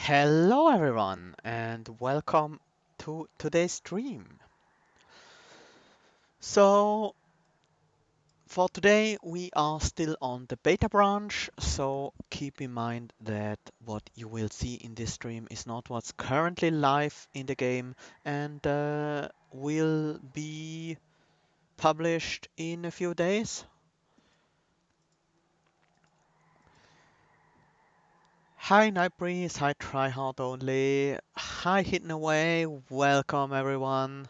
Hello everyone and welcome to today's stream. So for today we are still on the beta branch, so keep in mind that what you will see in this stream is not what's currently live in the game and will be published in a few days. Hi Nightbreeze, hi Tryhard Only, hi Hidden Away, welcome everyone.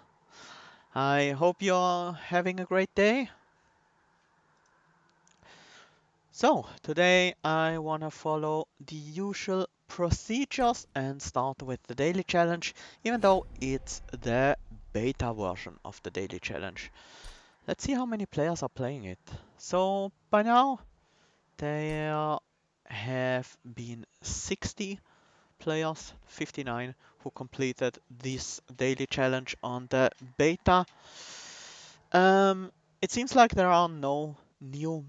I hope you're having a great day. So, today I want to follow the usual procedures and start with the daily challenge, even though it's the beta version of the daily challenge. Let's see how many players are playing it. So, by now, there have been 60 players, 59, who completed this daily challenge on the beta. It seems like there are no new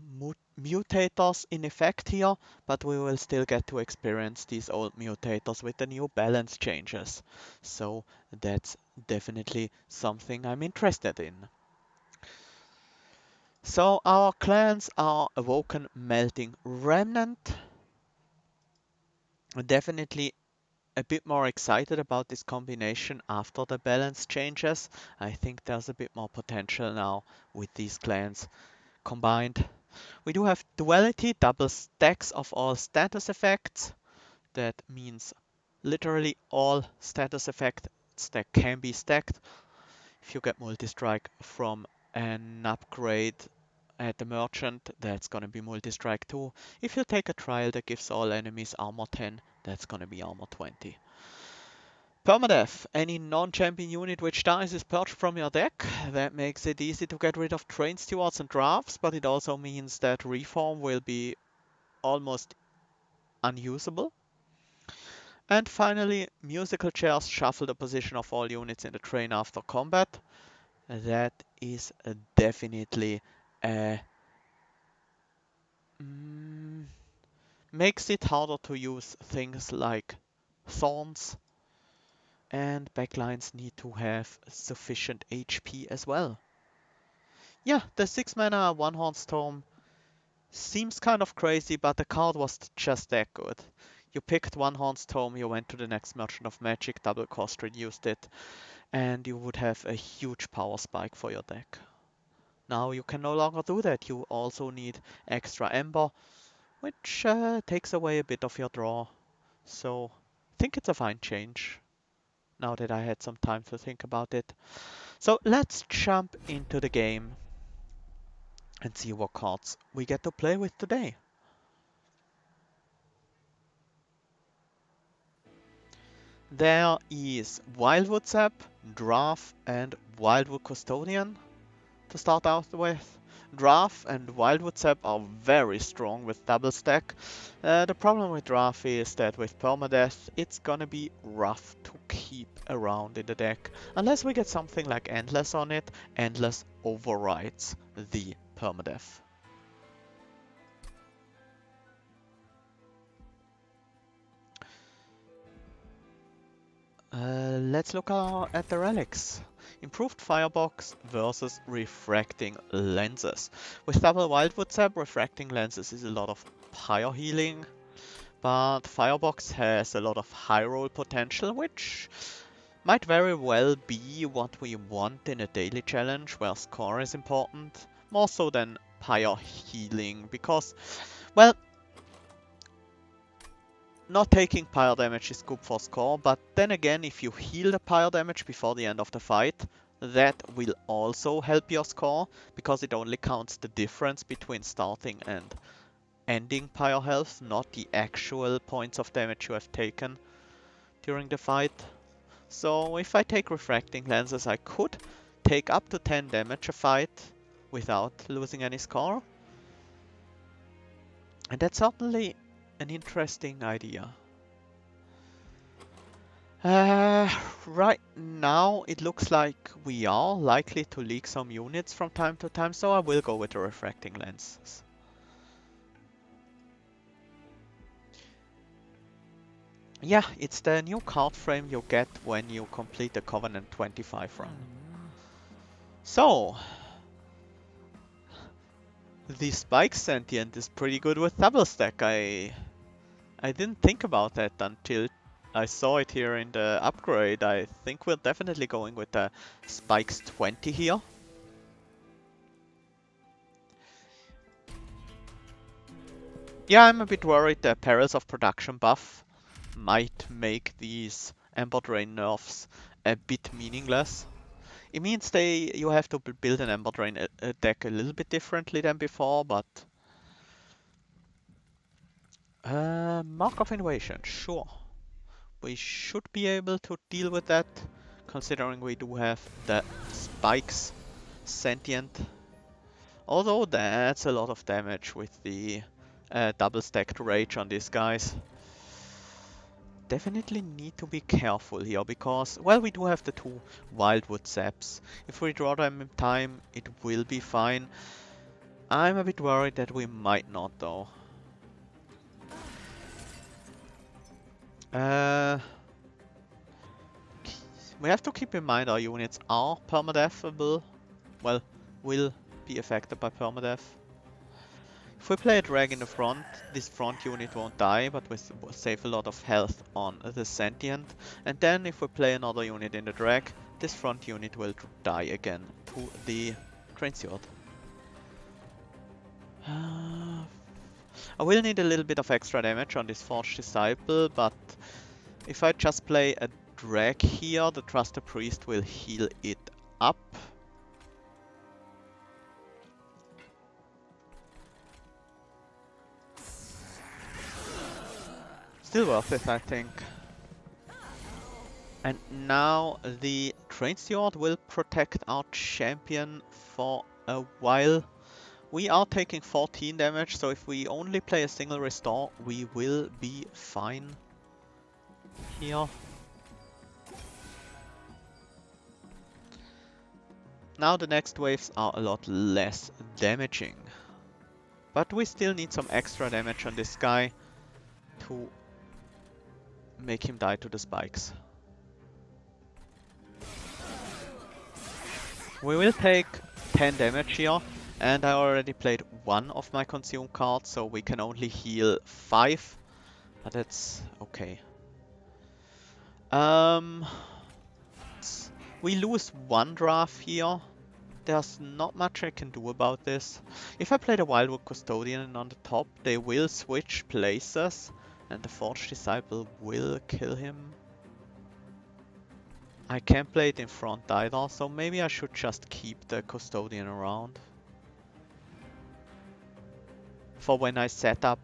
mutators in effect here, but we will still get to experience these old mutators with the new balance changes. So that's definitely something I'm interested in. So our clans are Awoken, Melting, Remnant. Definitely a bit more excited about this combination after the balance changes. I think there's a bit more potential now with these clans combined. We do have duality, double stacks of all status effects. That means literally all status effects that can be stacked. If you get multi-strike from an upgrade at the merchant, that's gonna be multi-strike too. If you take a trial that gives all enemies armor 10, that's gonna be armor 20. Permadeath. Any non-champion unit which dies is purged from your deck. That makes it easy to get rid of train stewards and drafts, but it also means that reform will be almost unusable. And finally, musical chairs shuffle the position of all units in the train after combat. That is definitely mm, makes it harder to use things like thorns, and backlines need to have sufficient HP as well. Yeah, the 6 mana 1-Horn Storm seems kind of crazy, but the card was just that good. You picked 1-Horn Storm, you went to the next Merchant of Magic, double cost reduced it, and you would have a huge power spike for your deck. Now you can no longer do that. You also need extra Ember, which takes away a bit of your draw. So I think it's a fine change, now that I had some time to think about it. So let's jump into the game and see what cards we get to play with today. There is Wildwood Sap, Draft, and Wildwood Custodian to start out with. Draft and Wildwood Sap are very strong with double stack. The problem with Draft is that with Permadeath, it's gonna be rough to keep around in the deck. Unless we get something like Endless on it, Endless overrides the Permadeath. Let's look at the relics. Improved Firebox versus Refracting Lenses. With double Wildwood Sap, Refracting Lenses is a lot of pyre healing, but Firebox has a lot of high roll potential, which might very well be what we want in a daily challenge where score is important, more so than pyre healing, because, well, not taking pyre damage is good for score, but then again, if you heal the pyre damage before the end of the fight, that will also help your score, because it only counts the difference between starting and ending pyre health, not the actual points of damage you have taken during the fight. So if I take refracting lenses, I could take up to 10 damage a fight without losing any score. And that's certainly an interesting idea. Right now it looks like we are likely to leak some units from time to time, so I will go with the refracting lenses. Yeah, it's the new card frame you get when you complete the Covenant 25 run. So, the Spike Sentient is pretty good with double stack. I didn't think about that until I saw it here in the upgrade. I think we're definitely going with the Spikes 20 here. Yeah, I'm a bit worried the Perils of Production buff might make these Ember Drain nerfs a bit meaningless. It means you have to build an Ember Drain deck a little bit differently than before, but Mark of Invasion, sure. We should be able to deal with that, considering we do have the Spikes Sentient. Although that's a lot of damage with the double stacked Rage on these guys. Definitely need to be careful here because, well, we do have the two Wildwood Zaps. If we draw them in time, it will be fine. I'm a bit worried that we might not though. Uh, we have to keep in mind our units are permadeathable. Well, will be affected by permadeath. If we play a drag in the front, this front unit won't die, but we save a lot of health on the sentient. And then if we play another unit in the drag, this front unit will die again to the train steward. I will need a little bit of extra damage on this Forged Disciple, but if I just play a drag here, the Trusted Priest will heal it up. Still worth it, I think. And now the Train Steward will protect our champion for a while. We are taking 14 damage, so if we only play a single restore, we will be fine here. Now the next waves are a lot less damaging. But we still need some extra damage on this guy to make him die to the spikes. We will take 10 damage here, and I already played one of my consume cards, so we can only heal 5, but that's okay. We lose one draft here. There's not much I can do about this. If I play the Wildwood Custodian on the top, they will switch places, and the Forged Disciple will kill him. I can't play it in front either, so maybe I should just keep the Custodian around. For when I set up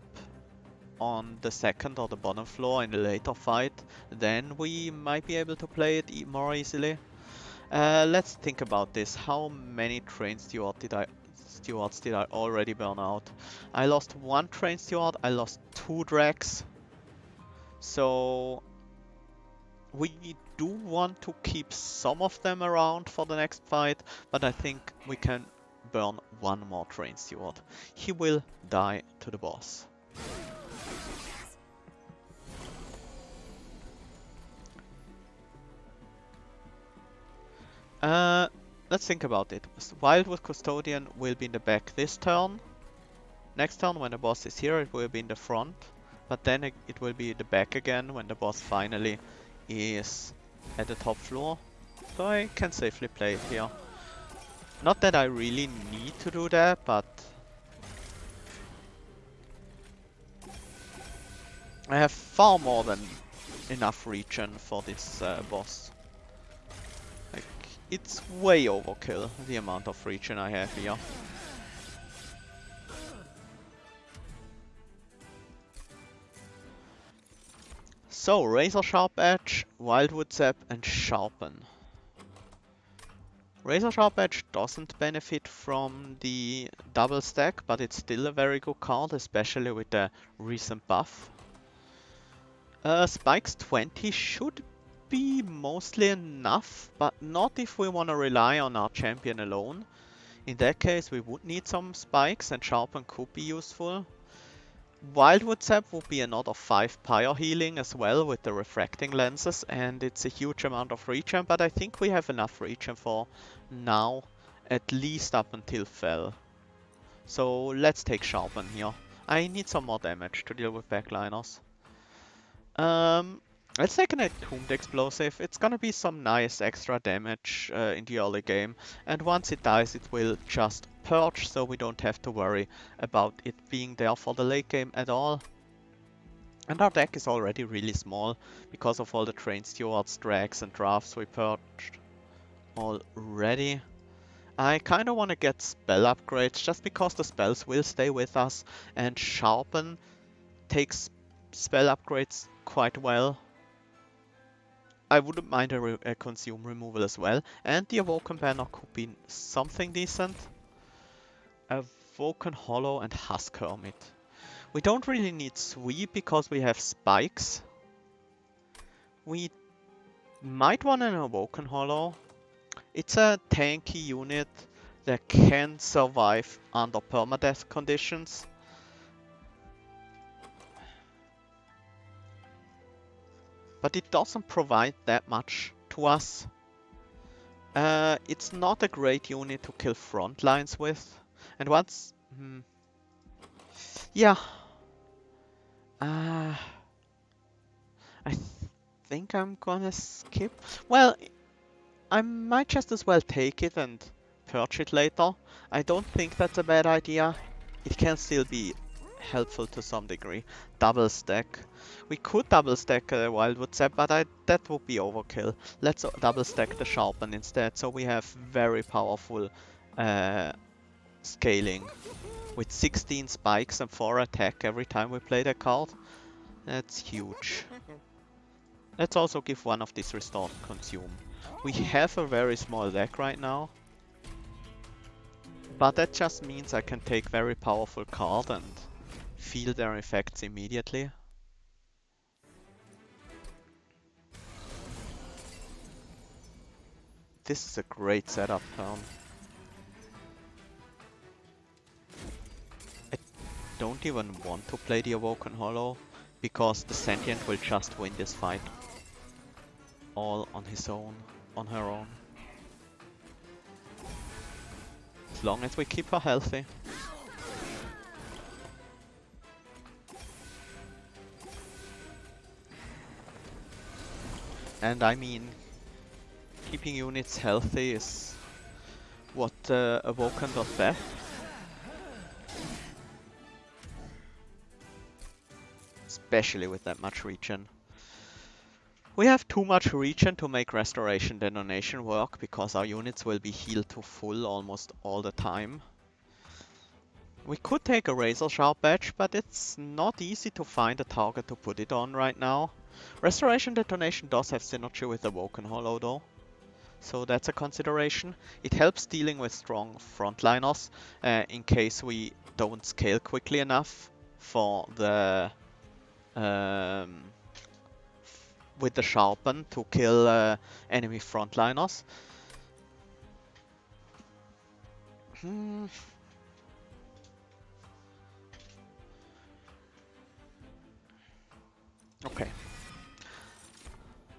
on the second or the bottom floor in the later fight, then we might be able to play it more easily. Let's think about this. How many train stewards did I already burn out? I lost one train steward, I lost 2 drags. So we do want to keep some of them around for the next fight, but I think we can burn one more train steward. He will die to the boss. Let's think about it. Wildwood Custodian will be in the back this turn. Next turn, when the boss is here, it will be in the front. But then it will be the back again when the boss finally is at the top floor. So I can safely play it here. Not that I really need to do that, but I have far more than enough regen for this boss. Like, it's way overkill, the amount of regen I have here. So, Razor Sharp Edge, Wildwood Zap, and Sharpen. Razor Sharp Edge doesn't benefit from the double stack, but it's still a very good card, especially with the recent buff. Spikes 20 should be mostly enough, but not if we want to rely on our champion alone. In that case, we would need some spikes, and Sharpen could be useful. Wildwood Sap would be another 5 pyre healing as well with the refracting lenses, and it's a huge amount of regen, but I think we have enough regen for now, at least up until Fell. So let's take Sharpen here. I need some more damage to deal with backliners. Um, let's take an Entombed Explosive. It's gonna be some nice extra damage in the early game, and once it dies it will just purge, so we don't have to worry about it being there for the late game at all. And our deck is already really small because of all the Train Stewards, Drags and Drafts we purged already. I kinda wanna get spell upgrades just because the spells will stay with us, and Sharpen takes spell upgrades quite well. I wouldn't mind a consume removal as well, and the Awoken banner could be something decent. Awoken Hollow and Husk Hermit. We don't really need Sweep because we have Spikes. We might want an Awoken Hollow. It's a tanky unit that can survive under permadeath conditions. But it doesn't provide that much to us. It's not a great unit to kill front lines with. And once... yeah. I think I'm gonna skip. Well, I might just as well take it and purge it later. I don't think that's a bad idea. It can still be helpful to some degree. Double stack. We could double stack a Wildwood Sap, but that would be overkill. Let's double stack the Sharpen instead, so we have very powerful scaling. With 16 spikes and 4 attack every time we play that card. That's huge. Let's also give one of these restored consume. We have a very small deck right now, but that just means I can take very powerful cards and feel their effects immediately. This is a great setup turn. I don't even want to play the Awoken Hollow, because the Sentient will just win this fight. All on his own, on her own. As long as we keep her healthy. And I mean, keeping units healthy is what Awoken does best. Especially with that much regen. We have too much regen to make Restoration Detonation work, because our units will be healed to full almost all the time. We could take a Razor Sharp Badge, but it's not easy to find a target to put it on right now. Restoration Detonation does have synergy with Awoken Hollow though, so that's a consideration. It helps dealing with strong frontliners in case we don't scale quickly enough for the with the Sharpen to kill enemy frontliners. Okay.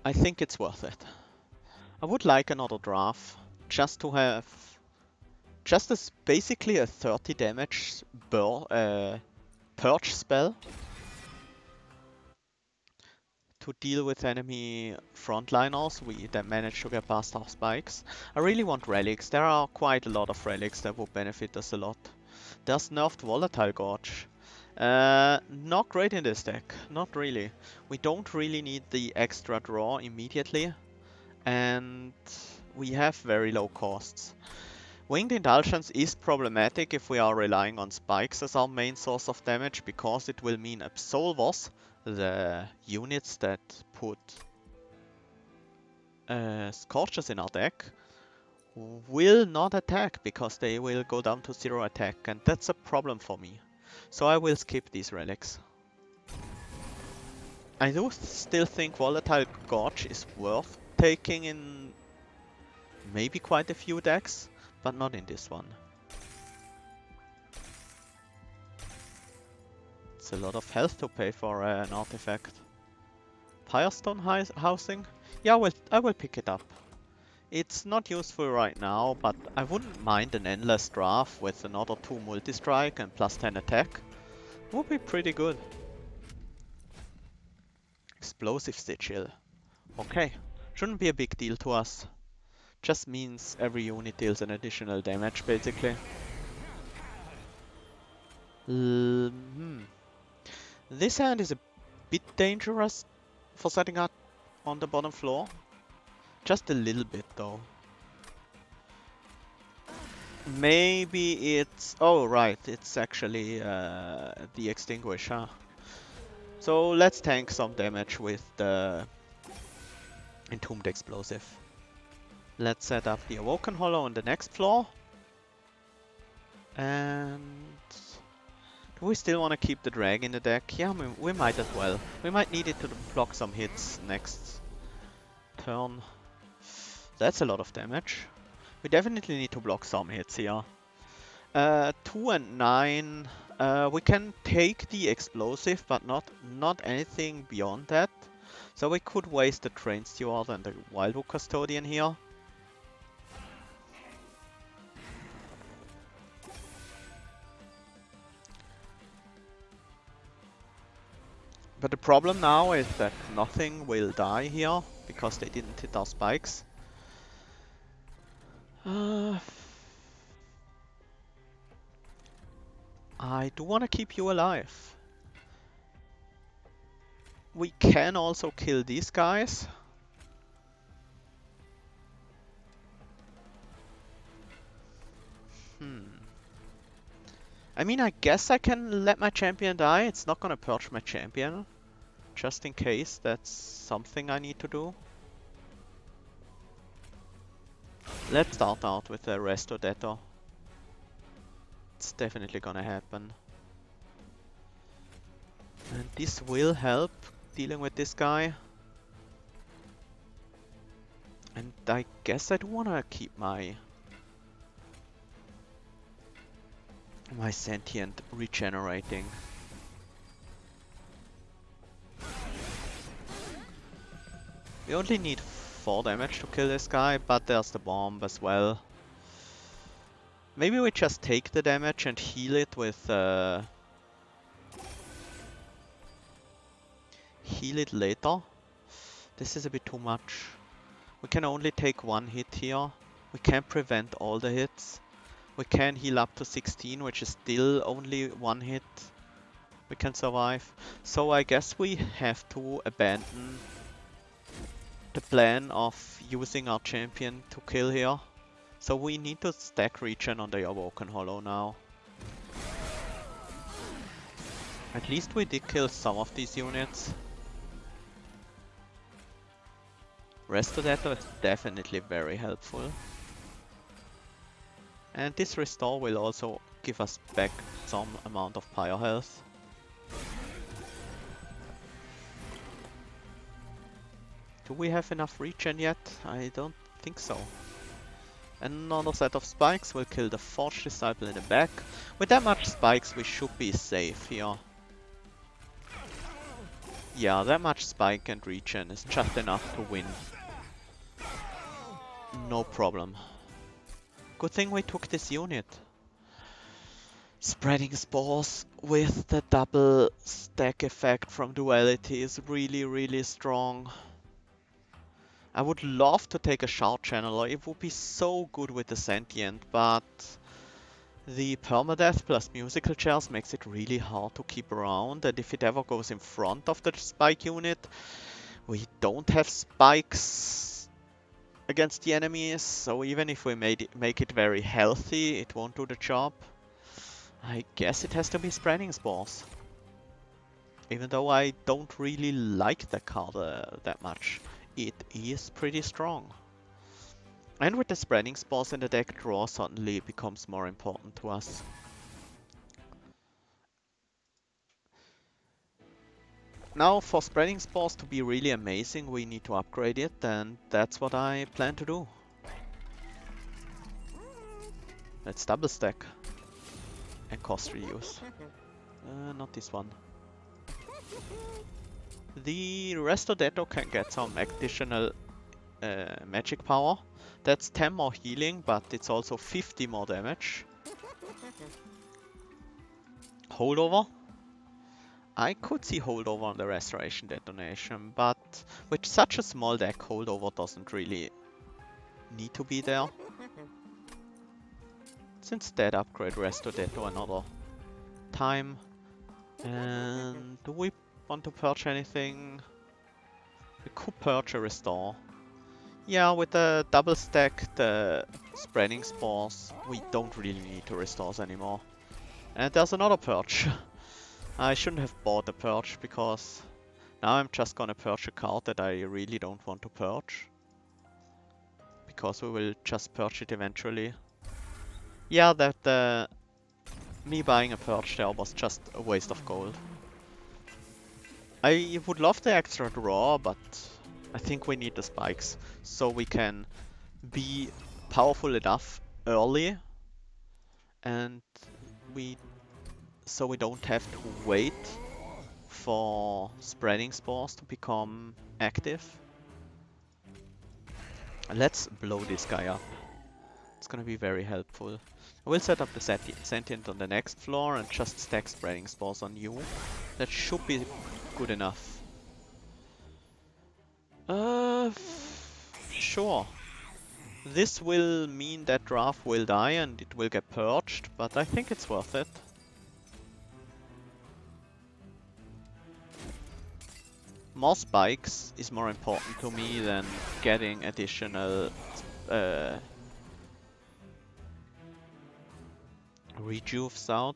I think it's worth it. I would like another draft, just to have... just as basically a 30 damage purge spell to deal with enemy frontliners that manage to get past our spikes. I really want relics. There are quite a lot of relics that would benefit us a lot. There's nerfed Volatile Gorge. Not great in this deck, not really. We don't really need the extra draw immediately, and we have very low costs. Winged Indulgence is problematic if we are relying on spikes as our main source of damage, because it will mean Absolvers, the units that put Scorches in our deck, will not attack because they will go down to 0 attack, and that's a problem for me. So I will skip these relics. I do still think Volatile Gorge is worth taking in maybe quite a few decks, but not in this one. It's a lot of health to pay for an artifact. Firestone housing? Yeah, I will pick it up. It's not useful right now, but I wouldn't mind an endless draft with another 2 multi-strike and plus 10 attack. Would be pretty good. Explosive sigil. Okay, shouldn't be a big deal to us. Just means every unit deals an additional damage, basically. This hand is a bit dangerous for setting up on the bottom floor. Just a little bit, though. Maybe it's... Oh, right, it's actually the Extinguisher. So let's tank some damage with the Entombed Explosive. Let's set up the Awoken Hollow on the next floor. And... do we still want to keep the drag in the deck? Yeah, we might as well. We might need it to block some hits next turn. That's a lot of damage. We definitely need to block some hits here. 2 and 9. We can take the explosive, but not anything beyond that. So we could waste the Train Steward and the Wildwood Custodian here. But the problem now is that nothing will die here, because they didn't hit our spikes. I do want to keep you alive. We can also kill these guys. I mean, I guess I can let my champion die. It's not gonna purge my champion. Just in case, that's something I need to do. Let's start out with the Resto Detto. It's definitely gonna happen. And this will help dealing with this guy. And I guess I do wanna keep my sentient regenerating. We only need 4 damage to kill this guy, but there's the bomb as well. Maybe we just take the damage and heal it with heal it later. This is a bit too much. We can only take 1 hit here. We can't prevent all the hits. We can heal up to 16, which is still only 1 hit. We can survive. So I guess we have to abandon the plan of using our champion to kill here. So we need to stack regen on the Awoken Hollow now. At least we did kill some of these units. Resto Detto is definitely very helpful. And this restore will also give us back some amount of pyre health. Do we have enough regen yet? I don't think so. Another set of spikes will kill the Forge Disciple in the back. With that much spikes we should be safe here. Yeah, that much spike and regen is just enough to win. No problem. Good thing we took this unit. Spreading spores with the double stack effect from duality is really strong. I would love to take a shard channeler, it would be so good with the sentient, but the permadeath plus musical chairs makes it really hard to keep around, and if it ever goes in front of the spike unit, we don't have spikes against the enemies, so even if we make it very healthy, it won't do the job. I guess it has to be spreading spores. Even though I don't really like the card that much, it is pretty strong. And with the spreading spores in the deck, draw suddenly becomes more important to us. Now for spreading spores to be really amazing, we need to upgrade it, and that's what I plan to do. Let's double stack and cost reduce. Not this one. The Resto Detto can get some additional magic power. That's 10 more healing, but it's also 50 more damage. Holdover. I could see holdover on the Restoration Detonation, but with such a small deck, holdover doesn't really need to be there. Let's instead upgrade Resto Detto another time. And do we want to purge anything? We could purge a Restore. Yeah, with the double stack, the spreading spores, we don't really need to restores anymore. And there's another purge. I shouldn't have bought the purge because now I'm just gonna purge a card that I really don't want to purge. Because we will just purge it eventually. Yeah, that me buying a purge there was just a waste of gold. I would love the extra draw, but I think we need the spikes so we can be powerful enough early and so we don't have to wait for spreading spores to become active. Let's blow this guy up. It's gonna be very helpful. I will set up the sentient on the next floor and just stack spreading spores on you. That should be good enough. Sure. This will mean that Draft will die and it will get purged, but I think it's worth it. More spikes is more important to me than getting additional rejuves out.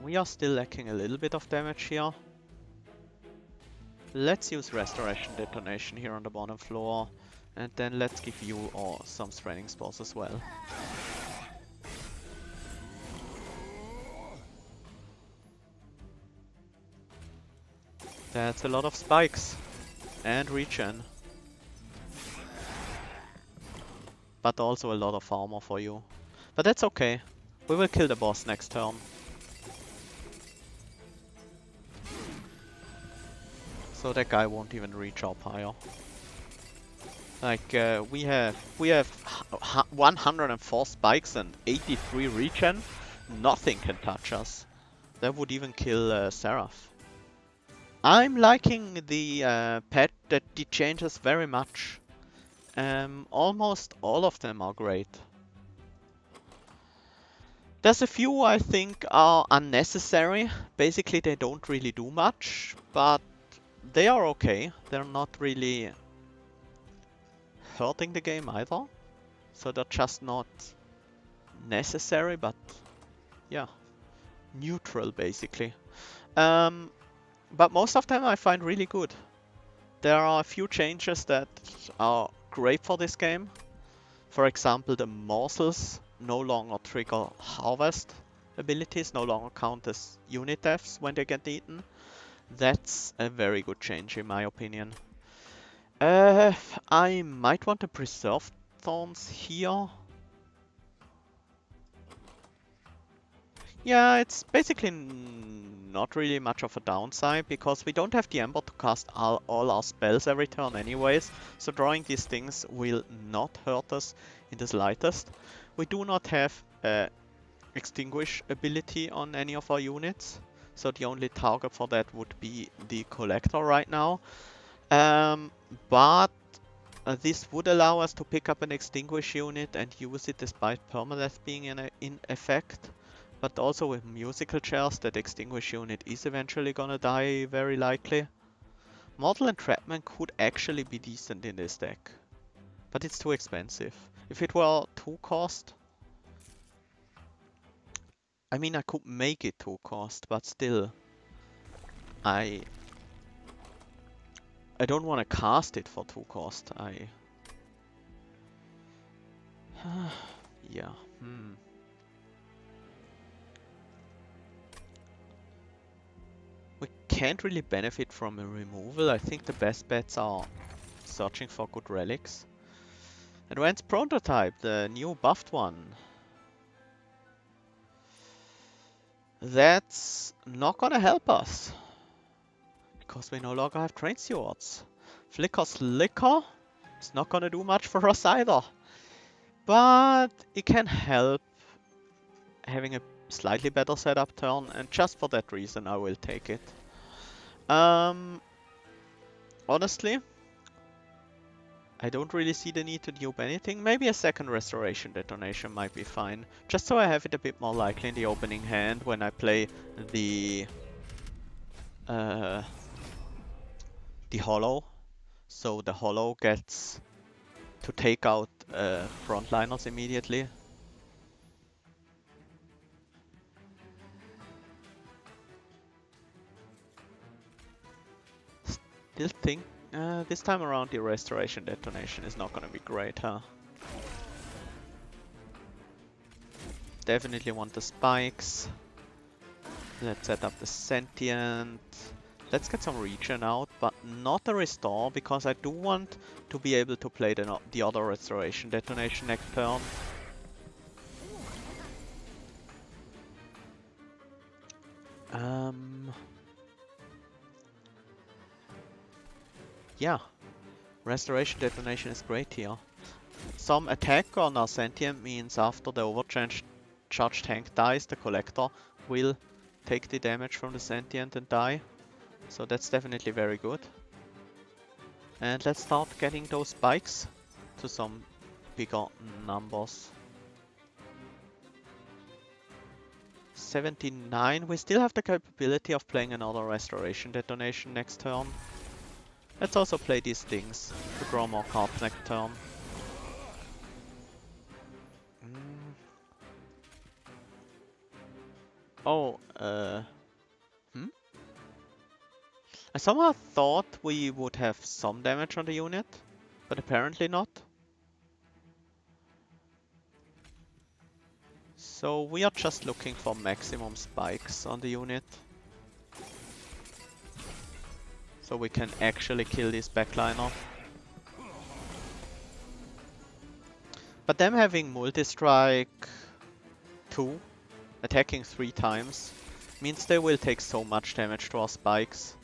We are still lacking a little bit of damage here. Let's use Restoration Detonation here on the bottom floor, and then let's give you some spreading spores as well. That's a lot of spikes and regen, but also a lot of armor for you. But that's okay. We will kill the boss next turn. So that guy won't even reach up higher. Like we have 104 spikes and 83 regen. Nothing can touch us. That would even kill Seraph. I'm liking the pet that it changes very much. Almost all of them are great. There's a few I think are unnecessary. Basically they don't really do much, but they are okay. They're not really hurting the game either. So they're just not necessary, but yeah, neutral basically. But most of them I find really good. There are a few changes that are great for this game. For example, the morsels no longer trigger harvest abilities, no longer count as unit deaths when they get eaten. That's a very good change in my opinion. I might want to preserve thorns here. Yeah, it's basically not really much of a downside because we don't have the Ember to cast all our spells every turn anyways, so drawing these things will not hurt us in the slightest. We do not have Extinguish ability on any of our units, so the only target for that would be the Collector right now. But this would allow us to pick up an Extinguish unit and use it despite permadeath being in effect. But also with musical chairs, that Extinguish unit is eventually gonna die, very likely. Mortal Entrapment could actually be decent in this deck. But it's too expensive. If it were 2 cost... I mean, I could make it 2 cost, but still... I don't want to cast it for 2 cost. Yeah, We can't really benefit from a removal. I think the best bets are searching for good relics. Advanced Prototype, the new buffed one. That's not gonna help us, because we no longer have train stewards. Flicker's Liquor is not gonna do much for us either. But it can help having a slightly better setup turn, and just for that reason I will take it. Honestly, I don't really see the need to dupe anything. Maybe a second restoration detonation might be fine, just so I have it a bit more likely in the opening hand when I play the uh, hollow. So the hollow gets to take out frontliners immediately. Still think this time around the restoration detonation is not gonna be great, huh? Definitely want the spikes. Let's set up the sentient. Let's get some regen out, but not a restore, because I do want to be able to play the other restoration detonation next turn. Yeah, restoration detonation is great here. Some attack on our sentient means after the overcharged tank dies, the collector will take the damage from the sentient and die. So that's definitely very good. And let's start getting those spikes to some bigger numbers. 79, we still have the capability of playing another restoration detonation next turn. Let's also play these things to draw more cards next turn. Oh, I somehow thought we would have some damage on the unit, but apparently not. So we are just looking for maximum spikes on the unit, so we can actually kill this backliner. But them having multi-strike 2, attacking 3 times, means they will take so much damage to our spikes.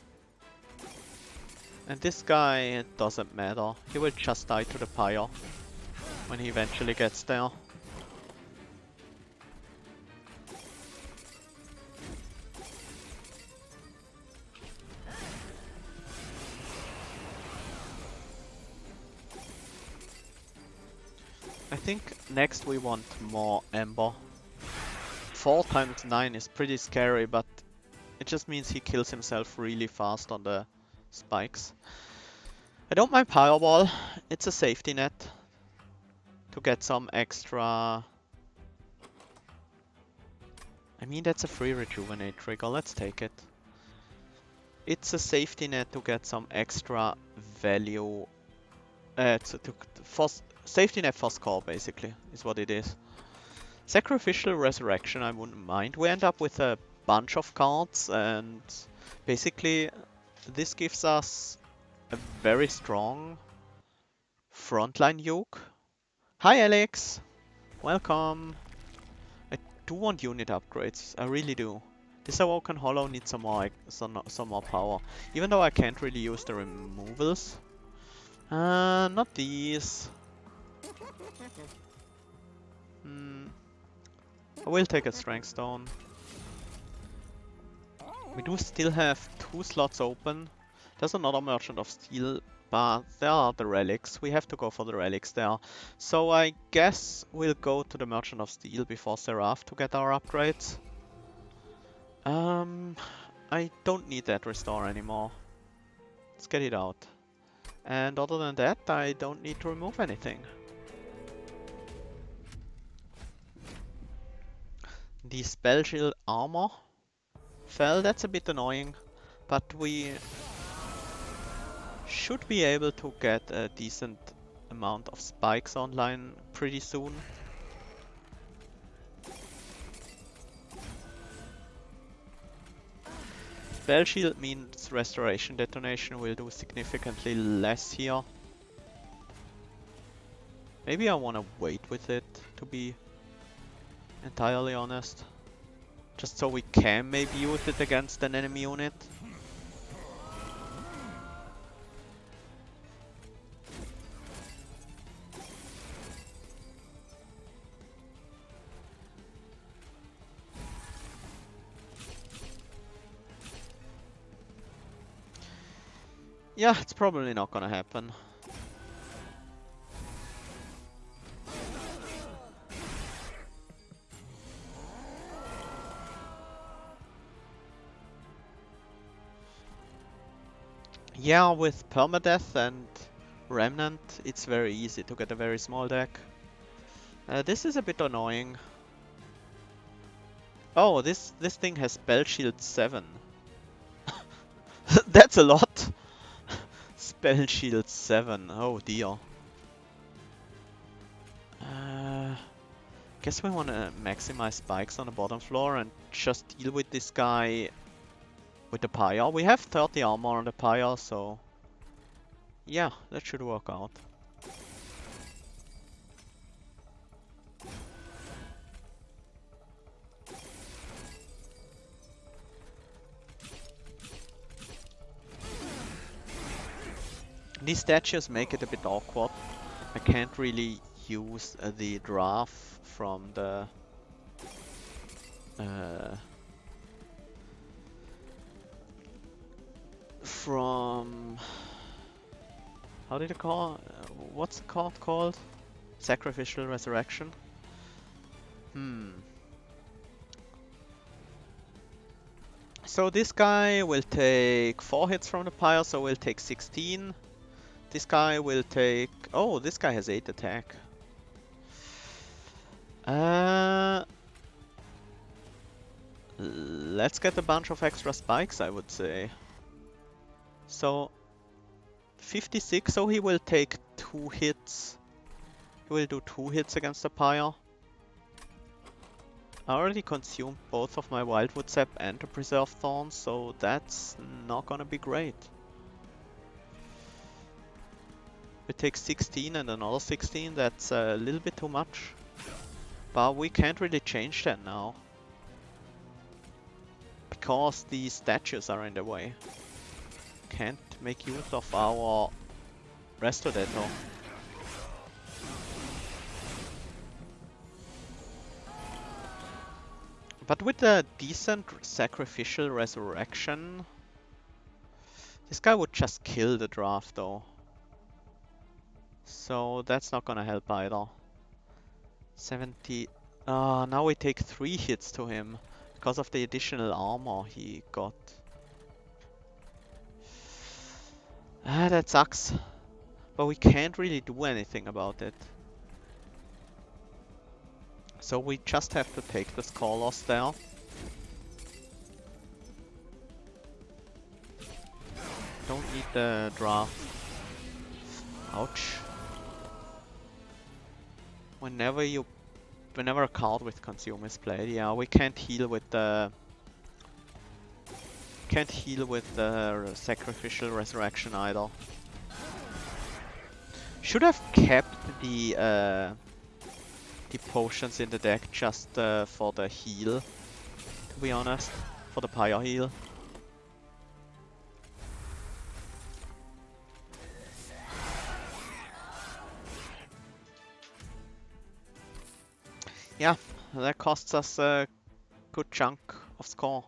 And this guy, it doesn't matter, he will just die to the pyre when he eventually gets there. I think next we want more Ember. 4 times 9 is pretty scary, but it just means he kills himself really fast on the spikes. I don't mind Powerball, it's a safety net to get some extra... I mean, that's a free rejuvenate trigger, let's take it. It's a safety net to get some extra value. Safety net for score, basically, is what it is. Sacrificial Resurrection, I wouldn't mind. We end up with a bunch of cards, and basically this gives us a very strong frontline yoke. Hi Alex! Welcome! I do want unit upgrades, I really do. This Awoken Hollow needs some more power, even though I can't really use the removals. Not these. I will take a Strength Stone. We do still have 2 slots open. There's another Merchant of Steel, but there are the relics. We have to go for the relics there. So I guess we'll go to the Merchant of Steel before Seraph to get our upgrades. I don't need that restore anymore. Let's get it out. And other than that, I don't need to remove anything. The Spell Shield armor fell, that's a bit annoying, but we should be able to get a decent amount of spikes online pretty soon. Spell Shield means restoration detonation will do significantly less here. Maybe I want to wait with it, to be entirely honest. Just so we can maybe use it against an enemy unit. Yeah, it's probably not gonna happen. Yeah, with permadeath and Remnant, it's very easy to get a very small deck. This is a bit annoying. Oh, this thing has spell shield 7. That's a lot. Spell shield 7. Oh dear. Guess we want to maximize spikes on the bottom floor and just deal with this guy with the pyre. We have 30 armor on the pyre, so yeah, that should work out. These statues make it a bit awkward. I can't really use the draft from the from how did it call? What's the card called? Sacrificial Resurrection. So this guy will take 4 hits from the pyre, so we'll take 16. This guy will take... Oh, this guy has 8 attack. Let's get a bunch of extra spikes, I would say. So 56, so he will take 2 hits. He will do 2 hits against the pyre. I already consumed both of my Wildwood Sap and the Preserve Thorns, so that's not gonna be great. We take 16 and another 16, that's a little bit too much. But we can't really change that now. Because the statues are in the way. Can't make use of our Restorator. But with a decent Sacrificial Resurrection, this guy would just kill the draft though. So that's not gonna help either. 70... now we take 3 hits to him because of the additional armor he got. That sucks. But we can't really do anything about it. So we just have to take the score loss there. Don't need the draft. Ouch. Whenever a card with consume is played, yeah, we can't heal with the sacrificial resurrection either. Should have kept the potions in the deck just for the heal, to be honest, for the pyre heal. Yeah, that costs us a good chunk of score.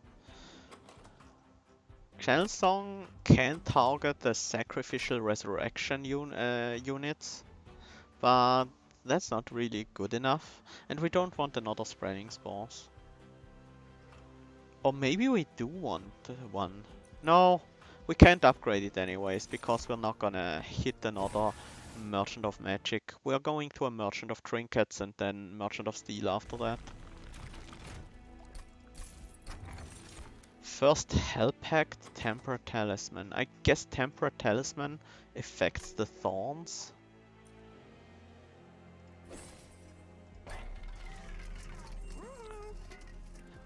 Channel Song can target the sacrificial resurrection units, but that's not really good enough, and we don't want another spreading spores. Or maybe we do want one. No, we can't upgrade it anyways, because we're not gonna hit another Merchant of Magic. We're going to a Merchant of Trinkets and then Merchant of Steel after that. First Hell Pact, Temperate Talisman. I guess Temperate Talisman affects the Thorns.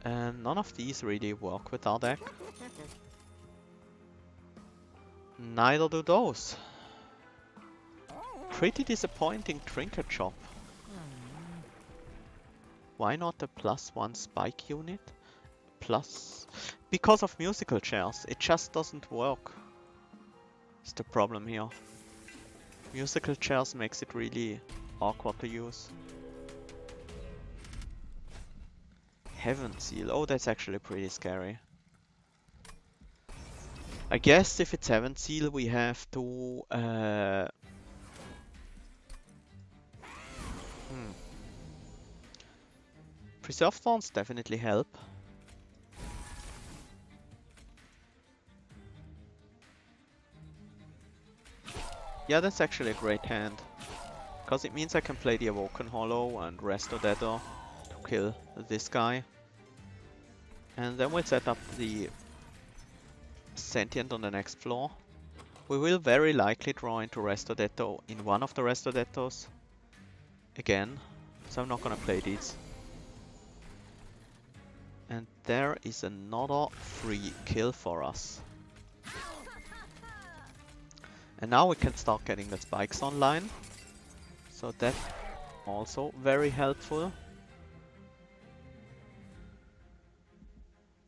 And none of these really work with our deck. Neither do those. Pretty disappointing Trinket Shop. Why not a +1 Spike unit? Plus, because of musical chairs, it just doesn't work. It's the problem here. Musical chairs makes it really awkward to use. Heaven Seal. Oh, that's actually pretty scary. I guess if it's Heaven Seal, we have to... Preserve Thorns definitely help. Yeah, that's actually a great hand. Because it means I can play the Awoken Hollow and Restore Deader to kill this guy. And then we'll set up the Sentient on the next floor. We will very likely draw into Restore Deader in one of the Restore Deaders again. So I'm not gonna play these. And there is another free kill for us. And now we can start getting the spikes online. So that's also very helpful.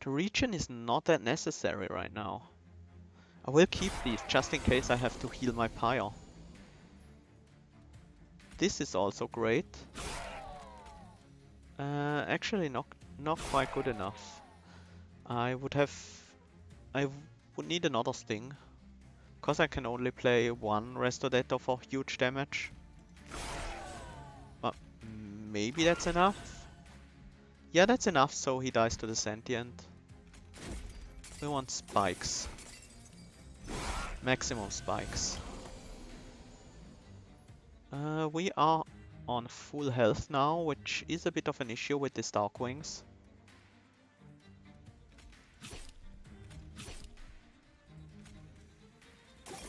The regen is not that necessary right now. I will keep these just in case I have to heal my pyre. This is also great. Actually not quite good enough. I would need another sting. Because I can only play one Restorator for huge damage. But maybe that's enough? Yeah, that's enough, so he dies to the Sentient. We want spikes. Maximum spikes. We are on full health now, which is a bit of an issue with the Dark Wings.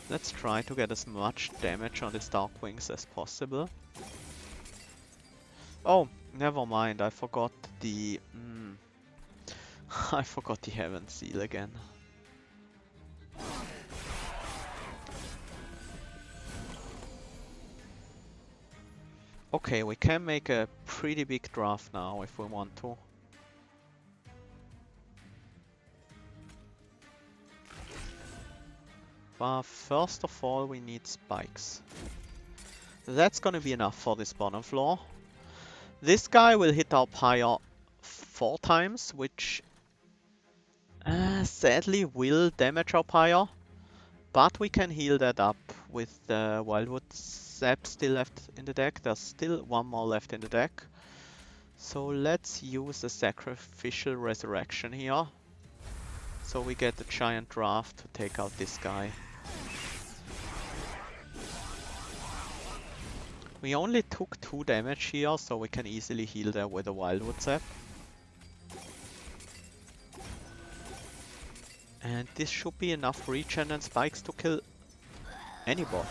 Let's try to get as much damage on the Dark Wings as possible. Oh, never mind, I forgot the... I forgot the Heaven Seal again. Okay, we can make a pretty big draft now if we want to. But first of all, we need spikes. That's gonna be enough for this bottom floor. This guy will hit our pyre 4 times, which sadly will damage our pyre. But we can heal that up with the Wildwood Sap still left in the deck. There's still one more left in the deck. So let's use a Sacrificial Resurrection here. So we get a giant draft to take out this guy. We only took 2 damage here, so we can easily heal there with a Wildwood Sap. And this should be enough regen and spikes to kill any bot.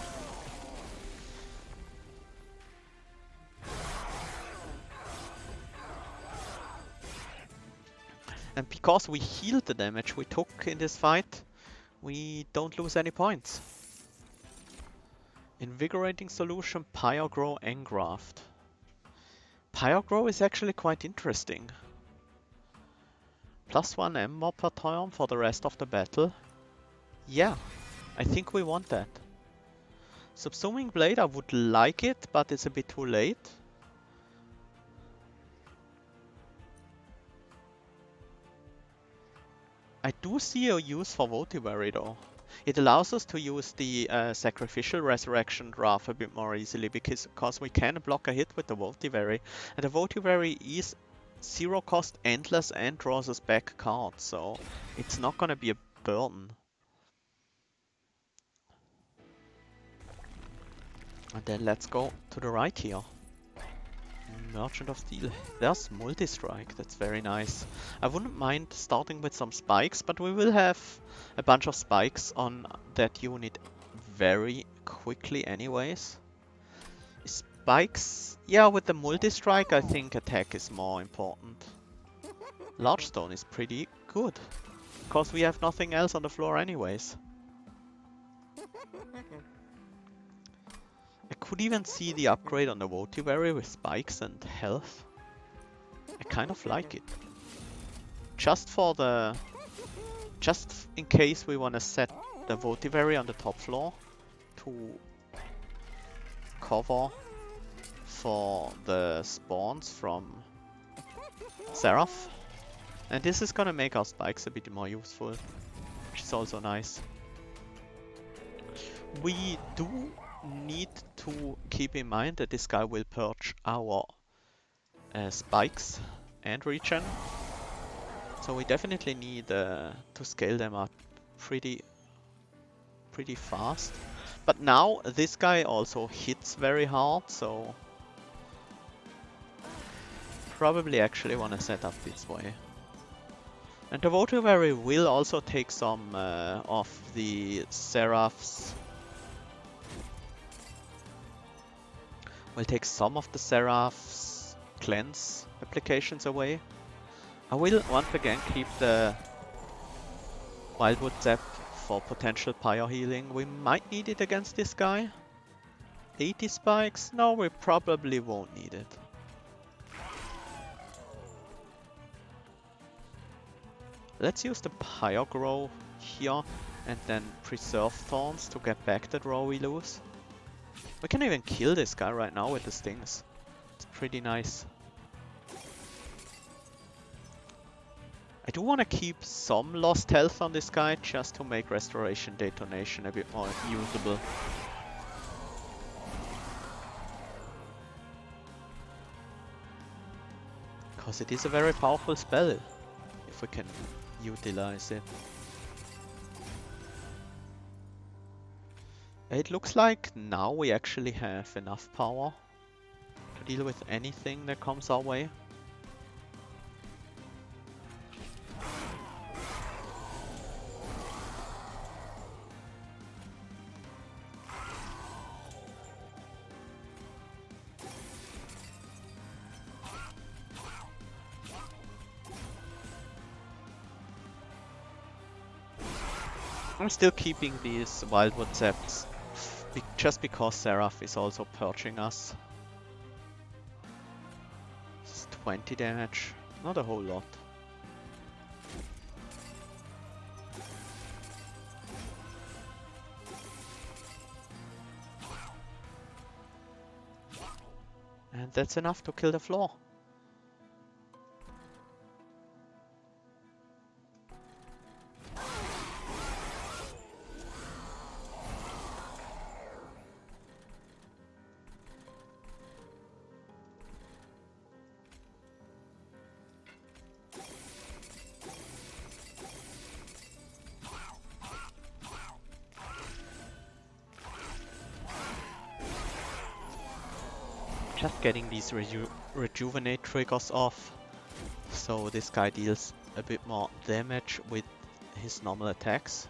And because we healed the damage we took in this fight, we don't lose any points. Invigorating Solution, Pyre Grow, Engraft. Pyre Grow is actually quite interesting. +1 Ember per turn for the rest of the battle. Yeah, I think we want that. Subsuming Blade, I would like it, but it's a bit too late. I do see a use for Votivary though. It allows us to use the Sacrificial Resurrection draft a bit more easily because we can block a hit with the Votivary. And the Votivary is 0 cost, endless, and draws us back cards, so it's not gonna be a burden. And then let's go to the right here. Merchant of Steel. There's multi-strike, that's very nice. I wouldn't mind starting with some spikes, but we will have a bunch of spikes on that unit very quickly anyways. Spikes, yeah, with the multi-strike I think attack is more important. Large Stone is pretty good, because we have nothing else on the floor anyways. I could even see the upgrade on the Votivary with spikes and health. I kind of like it. just for the... just in case we want to set the Votivary on the top floor to cover for the spawns from Seraph. And this is gonna make our spikes a bit more useful, which is also nice. We do need to keep in mind that this guy will purge our spikes and regen. So we definitely need to scale them up pretty fast. But now this guy also hits very hard, so probably actually want to set up this way. And the Votivary will also take some of the Seraph's... will take some of the Seraph's cleanse applications away. I will once again keep the Wildwood Zap for potential pyre healing. We might need it against this guy. 80 spikes? No, we probably won't need it. Let's use the Pyre Grow here and then Preserve Thorns to get back that row we lose. We can even kill this guy right now with the stings. It's pretty nice. I do want to keep some lost health on this guy just to make Restoration Detonation a bit more usable. Because it is a very powerful spell if we can utilize it. It looks like now we actually have enough power to deal with anything that comes our way. I'm still keeping these Wildwood Zaps just because Seraph is also purging us. It's 20 damage, not a whole lot. And that's enough to kill the floor. Just getting these rejuvenate triggers off, so this guy deals a bit more damage with his normal attacks.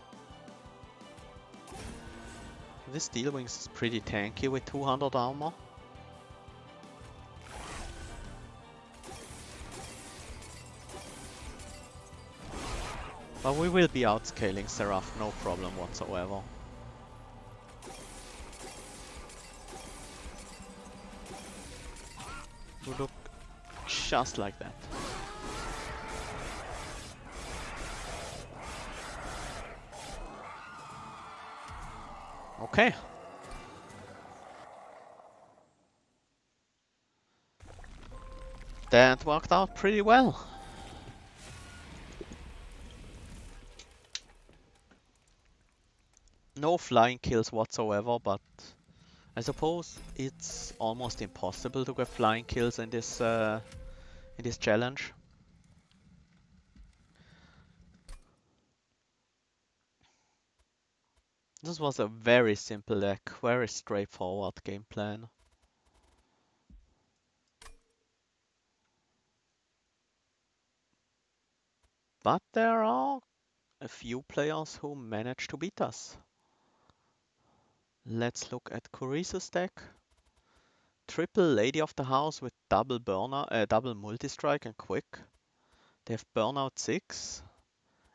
This Steel Wings is pretty tanky with 200 armor. But we will be outscaling Seraph, no problem whatsoever. You look just like that. Okay. That worked out pretty well. No flying kills whatsoever, but I suppose it's almost impossible to get flying kills in this challenge. This was a very simple deck, very straightforward game plan. But there are a few players who managed to beat us. Let's look at Kurisa's deck. Triple Lady of the House with double burnout, double multi-strike and quick. They have Burnout 6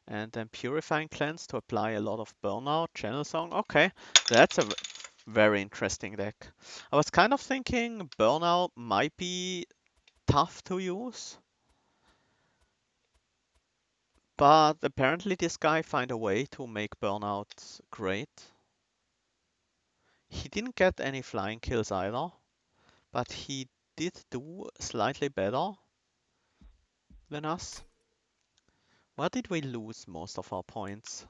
and then Purifying Cleanse to apply a lot of burnout. Channel Song, okay, that's a very interesting deck. I was kind of thinking Burnout might be tough to use. But apparently this guy find a way to make Burnout great. He didn't get any flying kills either, but he did do slightly better than us. Where did we lose most of our points?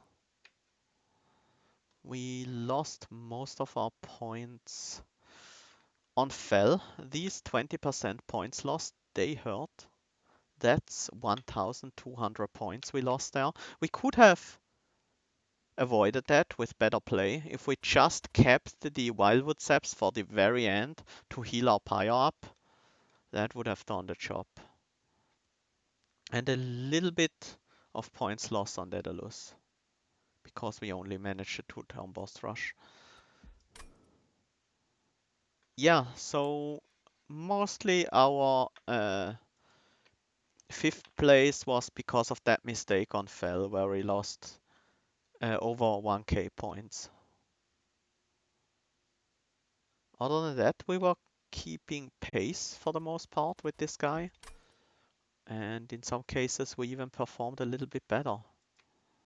We lost most of our points on Fell. These 20% points lost, they hurt. That's 1,200 points we lost there. We could have avoided that with better play if we just kept the Wildwood Saps for the very end to heal our pyre up. That would have done the job. And a little bit of points lost on Daedalus because we only managed a 2-turn boss rush. Yeah, so mostly our 5th place was because of that mistake on Fell where we lost over 1k points. Other than that, we were keeping pace for the most part with this guy. And in some cases, we even performed a little bit better.